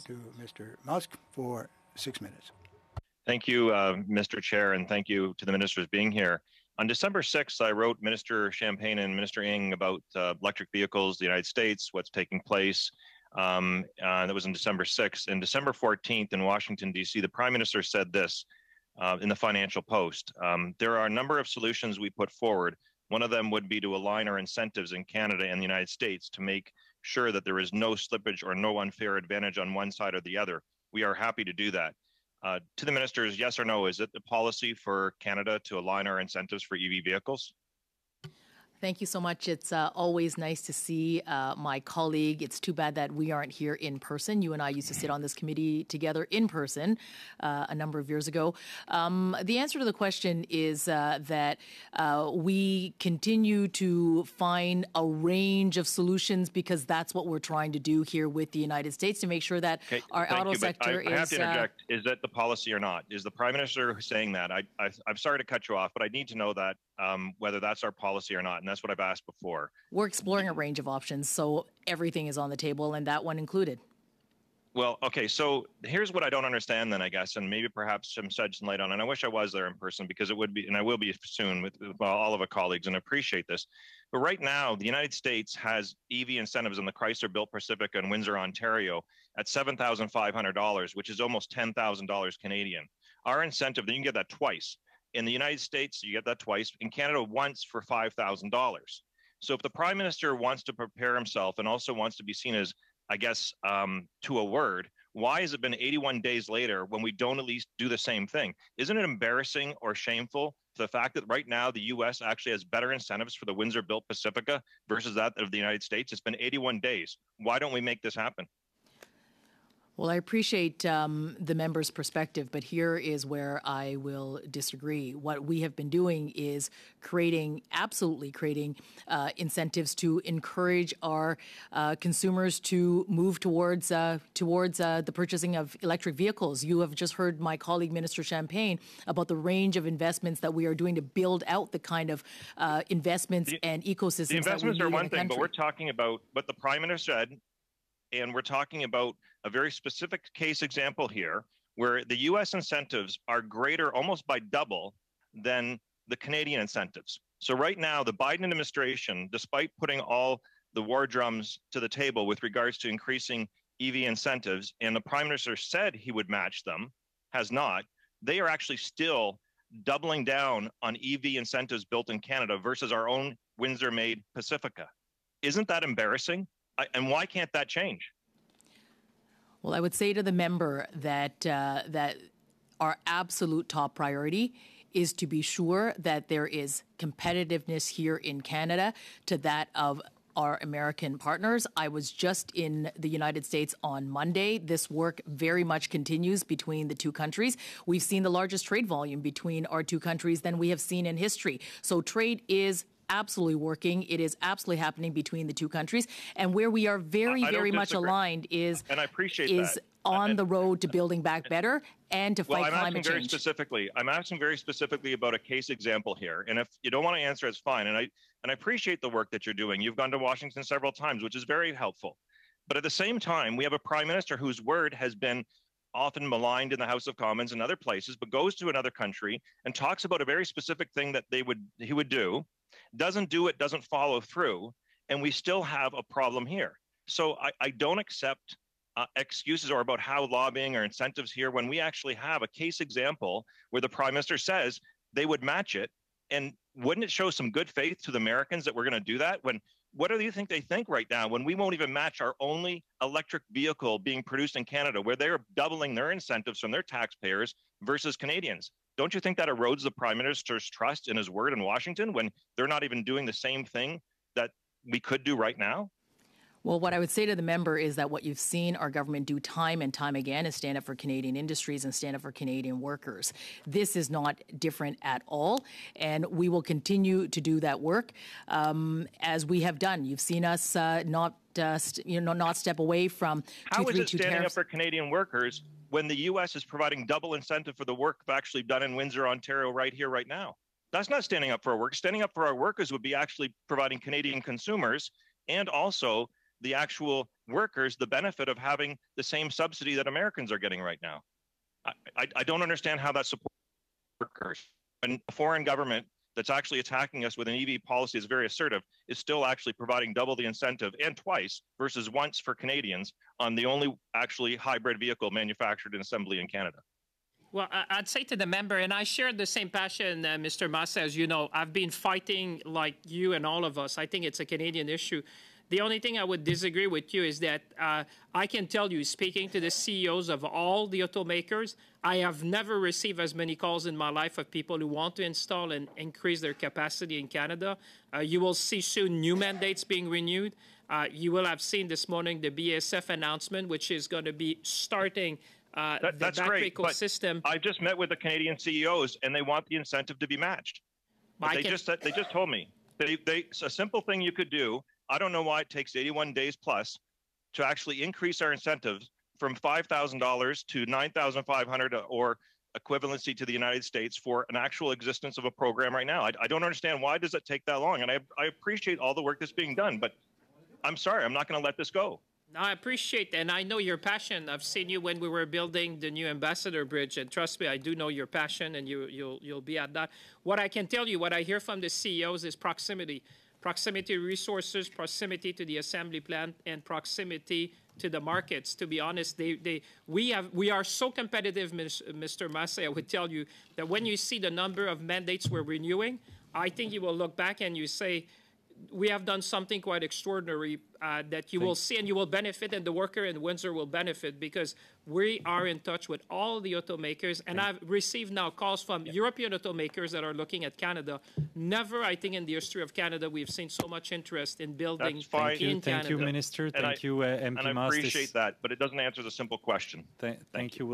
To Mr. Musk for 6 minutes. Thank you, Mr. Chair, and thank you to the ministers being here. On December 6th, I wrote Minister Champagne and Minister Ng about electric vehicles, the United States, what's taking place. That was on December 6th. And December 14th in Washington, D.C., the Prime Minister said this in the Financial Post. There are a number of solutions we put forward. One of them would be to align our incentives in Canada and the United States to make sure that there is no slippage or no unfair advantage on one side or the other. We are happy to do that. To the ministers, yes or no, is it the policy for Canada to align our incentives for EV vehicles? Thank you so much. It's always nice to see my colleague. It's too bad that we aren't here in person. You and I used to sit on this committee together in person a number of years ago. The answer to the question is that we continue to find a range of solutions because that's what we're trying to do here with the United States to make sure that our auto sector is... I have to interject. Is that the policy or not? Is the Prime Minister saying that? I'm sorry to cut you off, but I need to know that whether that's our policy or not. And that's what I've asked before. We're exploring a range of options, so everything is on the table, and that one included. Well, okay, so here's what I don't understand then, I guess, and maybe perhaps some shed some light on, and I wish I was there in person because it would be, and I will be soon with all of our colleagues, and I appreciate this. But right now, the United States has EV incentives in the Chrysler-built Pacifica in Windsor, Ontario at $7,500, which is almost $10,000 Canadian. Our incentive, then you can get that twice. In the United States, you get that twice. In Canada, once for $5,000. So if the Prime Minister wants to prepare himself and also wants to be seen as, I guess, to a word, why has it been 81 days later when we don't at least do the same thing? Isn't it embarrassing or shameful for the fact that right now the U.S. actually has better incentives for the Windsor-built Pacifica versus that of the United States? It's been 81 days. Why don't we make this happen? Well, I appreciate the member's perspective, but here is where I will disagree. What we have been doing is absolutely creating incentives to encourage our consumers to move towards the purchasing of electric vehicles. You have just heard my colleague, Minister Champagne, about the range of investments that we are doing to build out the kind of investments and ecosystems. The investments are one thing, but we're talking about what the Prime Minister said. And we're talking about a very specific case example here where the U.S. incentives are greater almost by double than the Canadian incentives. So right now, the Biden administration, despite putting all the war drums to the table with regards to increasing EV incentives, and the Prime Minister said he would match them, has not, they are actually still doubling down on EV incentives built in Canada versus our own Windsor-made Pacifica. Isn't that embarrassing? And why can't that change? Well, I would say to the member that our absolute top priority is to be sure that there is competitiveness here in Canada to that of our American partners. I was just in the United States on Monday. This work very much continues between the two countries. We've seen the largest trade volume between our two countries than we have seen in history. So trade is absolutely working. It is absolutely happening between the two countries. And where we are very much aligned is, and I appreciate is that. on the road to building back better and to fight climate change. I'm asking very specifically about a case example here. And if you don't want to answer, it's fine. And I appreciate the work that you're doing. You've gone to Washington several times, which is very helpful. But at the same time, we have a Prime Minister whose word has been often maligned in the House of Commons and other places, but goes to another country and talks about a very specific thing that he would do, doesn't do it, doesn't follow through, and we still have a problem here. So I don't accept excuses or about how lobbying or incentives here when we actually have a case example where the Prime Minister says they would match it. And wouldn't it show some good faith to the Americans that we're going to do that? What do you think they think right now when we won't even match our only electric vehicle being produced in Canada, where they're doubling their incentives from their taxpayers versus Canadians? Don't you think that erodes the Prime Minister's trust in his word in Washington when they're not even doing the same thing that we could do right now? Well, what I would say to the member is that what you've seen our government do time and time again is stand up for Canadian industries and stand up for Canadian workers. This is not different at all, and we will continue to do that work as we have done. You've seen us not step away from 232 How is it standing tariffs. up for Canadian workers when the U.S. is providing double incentive for the work actually done in Windsor, Ontario, right here, right now? That's not standing up for our work. Standing up for our workers would be actually providing Canadian consumers and also the actual workers the benefit of having the same subsidy that Americans are getting right now. I don't understand how that supports workers. And a foreign government that's actually attacking us with an EV policy is very assertive, is still actually providing double the incentive and twice versus once for Canadians on the only actually hybrid vehicle manufactured and assembly in Canada. Well, I'd say to the member, and I share the same passion, Mr. Masse, as you know, I've been fighting like you and all of us. I think it's a Canadian issue. The only thing I would disagree with you is that I can tell you, speaking to the CEOs of all the automakers, I have never received as many calls in my life of people who want to install and increase their capacity in Canada. You will see soon new mandates being renewed. You will have seen this morning the BASF announcement, which is going to be starting the battery ecosystem. I just met with the Canadian CEOs, and they want the incentive to be matched. They just told me. A simple thing you could do, I don't know why it takes 81 days plus to actually increase our incentives from $5,000 to $9,500 or equivalency to the United States for an actual existence of a program right now. I don't understand why does it take that long? And I appreciate all the work that's being done, but I'm sorry, I'm not going to let this go. No, I appreciate, and I know your passion. I've seen you when we were building the new Ambassador Bridge, and trust me, I do know your passion, and you'll be at that. What I can tell you, what I hear from the CEOs is proximity. Proximity to resources, proximity to the assembly plant, and proximity to the markets. To be honest, we are so competitive, Mr. Masse. I would tell you that when you see the number of mandates we're renewing, I think you will look back and you say, we have done something quite extraordinary that you will see, and you will benefit, and the worker in Windsor will benefit, because we are in touch with all the automakers, and I've received now calls from European automakers that are looking at Canada. Never, I think, in the history of Canada, we've seen so much interest in building in Canada. Thank you, Minister. Thank you, MP Masse. And I appreciate that, but it doesn't answer the simple question. Thank you.